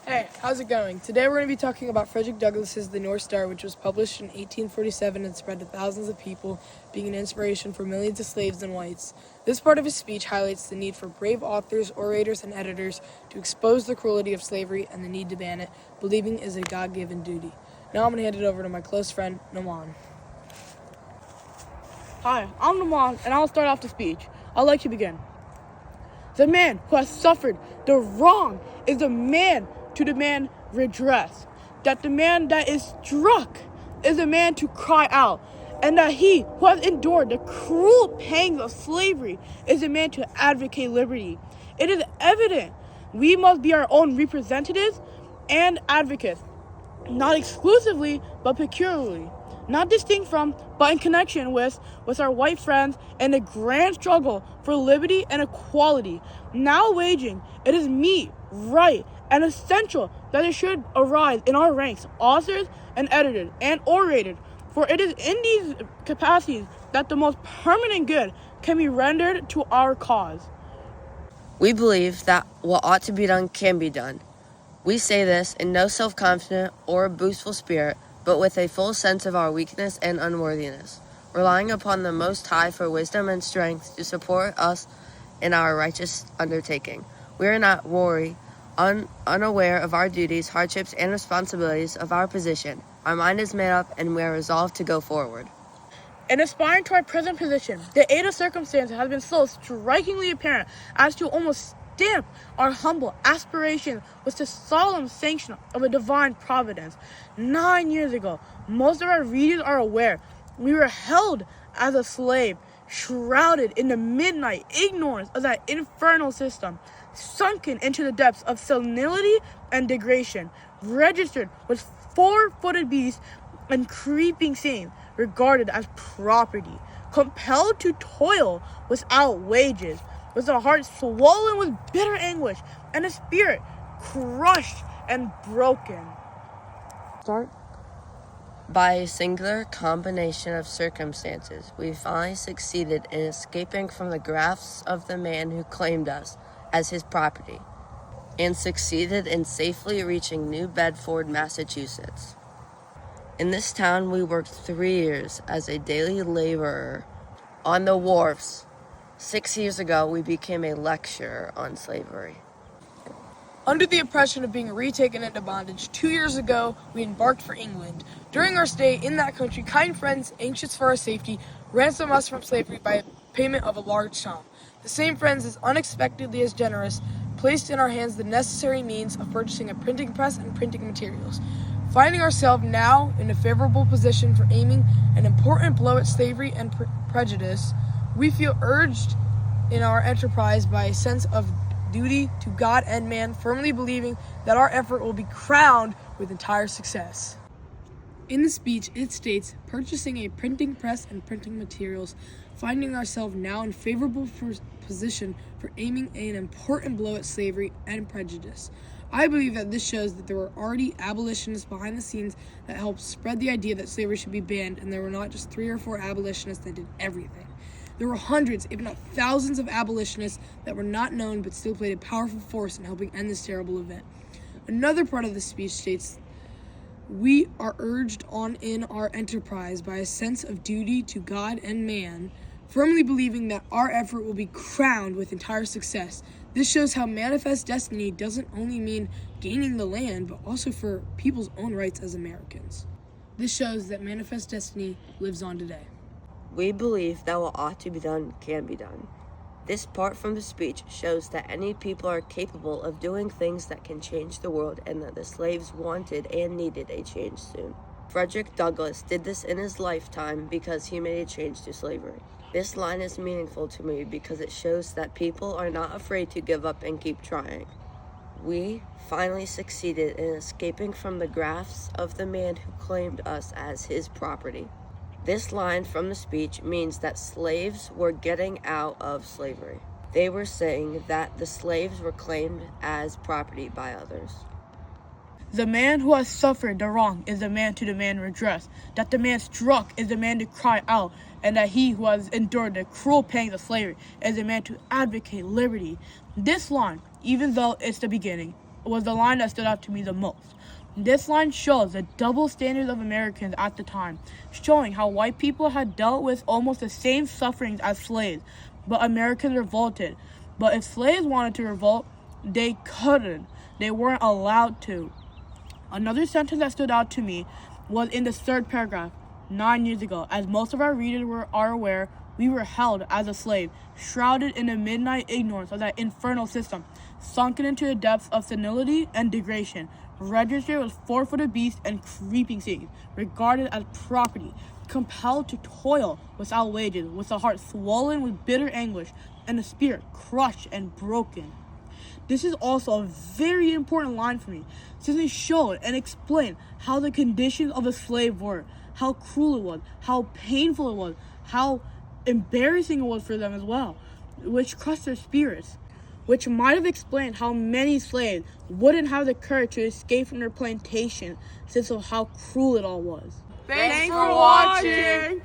Hey, how's it going? Today we're going to be talking about Frederick Douglass's The North Star, which was published in 1847 and spread to thousands of people, being an inspiration for millions of slaves and whites. This part of his speech highlights the need for brave authors, orators, and editors to expose the cruelty of slavery and the need to ban it, believing is a God-given duty. Now I'm going to hand it over to my close friend, Noman. Hi, I'm Noman, and I'll start off the speech. I'd like to begin. The man who has suffered the wrong is the man to demand redress. That the man that is struck is the man to cry out. And that he who has endured the cruel pangs of slavery is the man to advocate liberty. It is evident we must be our own representatives and advocates, not exclusively, but peculiarly. Not distinct from, but in connection with our white friends in the grand struggle for liberty and equality now waging. It is meet, right, and essential that it should arise in our ranks, authors and editors and orators, for it is in these capacities that the most permanent good can be rendered to our cause. We believe that what ought to be done can be done. We say this in no self-confident or boastful spirit, but with a full sense of our weakness and unworthiness, relying upon the Most High for wisdom and strength to support us in our righteous undertaking. We are not unaware of our duties, hardships, and responsibilities of our position. Our mind is made up, and we are resolved to go forward. In aspiring to our present position, the aid of circumstance has been so strikingly apparent as to almost stamp our humble aspiration with the solemn sanction of a divine providence. 9 years ago, most of our readers are aware, we were held as a slave, shrouded in the midnight ignorance of that infernal system, sunken into the depths of senility and degradation, registered with four-footed beasts and creeping things, regarded as property, compelled to toil without wages, with a heart swollen with bitter anguish, and a spirit crushed and broken. Start. By a singular combination of circumstances, we finally succeeded in escaping from the grasp of the man who claimed us as his property, and succeeded in safely reaching New Bedford, Massachusetts. In this town, we worked 3 years as a daily laborer on the wharves. 6 years ago, we became a lecturer on slavery. Under the oppression of being retaken into bondage, 2 years ago, we embarked for England. During our stay in that country, kind friends, anxious for our safety, ransomed us from slavery by a payment of a large sum. The same friends, as unexpectedly as generous, placed in our hands the necessary means of purchasing a printing press and printing materials. Finding ourselves now in a favorable position for aiming an important blow at slavery and prejudice, we feel urged in our enterprise by a sense of duty to God and man, firmly believing that our effort will be crowned with entire success. In the speech, it states, purchasing a printing press and printing materials, finding ourselves now in favorable position for aiming an important blow at slavery and prejudice. I believe that this shows that there were already abolitionists behind the scenes that helped spread the idea that slavery should be banned, and there were not just 3 or 4 abolitionists that did everything. There were hundreds, if not thousands, of abolitionists that were not known but still played a powerful force in helping end this terrible event. Another part of the speech states, we are urged on in our enterprise by a sense of duty to God and man, firmly believing that our effort will be crowned with entire success. This shows how manifest destiny doesn't only mean gaining the land, but also for people's own rights as Americans. This shows that manifest destiny lives on today. We believe that what ought to be done can be done. This part from the speech shows that any people are capable of doing things that can change the world, and that the slaves wanted and needed a change soon. Frederick Douglass did this in his lifetime because he made a change to slavery. This line is meaningful to me because it shows that people are not afraid to give up and keep trying. We finally succeeded in escaping from the grasp of the man who claimed us as his property. This line from the speech means that slaves were getting out of slavery. They were saying that the slaves were claimed as property by others. The man who has suffered the wrong is the man to demand redress. That the man struck is the man to cry out, and that he who has endured the cruel pangs of slavery is the man to advocate liberty. This line, even though it's the beginning, was the line that stood out to me the most. This line shows the double standards of Americans at the time, showing how white people had dealt with almost the same sufferings as slaves, but Americans revolted. But if slaves wanted to revolt, they couldn't. They weren't allowed to. Another sentence that stood out to me was in the third paragraph. 9 years ago, as most of our readers are aware, we were held as a slave, shrouded in the midnight ignorance of that infernal system, sunken into the depths of senility and degradation, registered with four-footed beasts and creeping things, regarded as property, compelled to toil without wages, with a heart swollen with bitter anguish, and a spirit crushed and broken. This is also a very important line for me, since it showed and explained how the conditions of a slave were, how cruel it was, how painful it was, how embarrassing it was for them as well, which crushed their spirits, which might have explained how many slaves wouldn't have the courage to escape from their plantation, since of how cruel it all was. Thanks for watching!